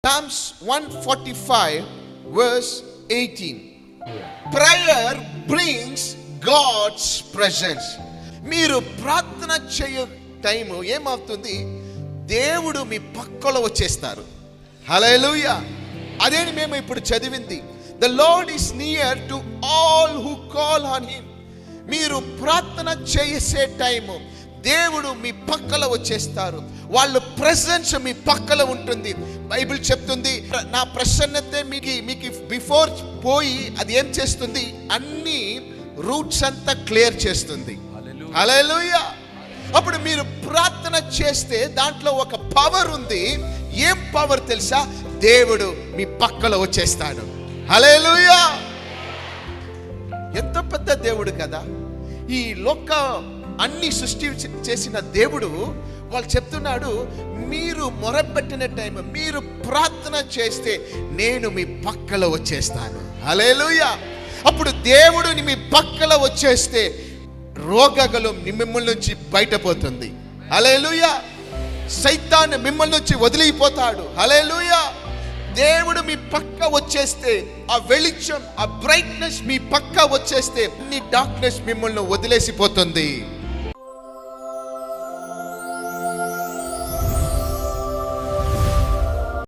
Psalms 145 verse 18. Prayer brings God's presence. మీరు ప్రార్థన చేయ టైము ఏమవుతుంది, దేవుడు మీ పక్కలో వచ్చేస్తారు. హల్లెలూయా. అదే మేము ఇప్పుడు చదివింది. The Lord is near to all who call on him. మీరు ప్రార్థన చేసే టైము దేవుడు మీ పక్కలో వచ్చేస్తారు. వాళ్ళ ప్రెసెన్స్ మీ పక్కలో ఉంటుంది. బైబిల్ చెప్తుంది, నా ప్రసన్నతే మీకు బిఫోర్ పోయి అది ఏం చేస్తుంది, అన్ని రూట్స్ అంతా క్లియర్ చేస్తుంది. హల్లెలూయా. అప్పుడు మీరు ప్రార్థన చేస్తే దాంట్లో ఒక పవర్ ఉంది. ఏం పవర్ తెలుసా? దేవుడు మీ పక్కలో వచ్చేస్తాడు. హల్లెలూయా. ఎంత పెద్ద దేవుడు కదా. ఈ లోక అన్ని సృష్టి చేసిన దేవుడు వాళ్ళు చెప్తున్నాడు, మీరు మొరపెట్టిన టైం, మీరు ప్రార్థన చేస్తే నేను మీ పక్కలో వచ్చేస్తాను. హల్లెలూయా. అప్పుడు దేవుడు మీ పక్కలో వచ్చేస్తే రోగగలు మిమ్మల్ని నుంచి బయటపోతుంది. హల్లెలూయా. సైతాను మిమ్మల్ని నుంచి వదిలిపోతాడు. హల్లెలూయా. దేవుడు మీ పక్క వచ్చేస్తే, ఆ వెలిచం, ఆ బ్రైట్నెస్ మీ పక్క వచ్చేస్తే, నీ డార్క్నెస్ మిమ్మల్ని వదిలేసిపోతుంది.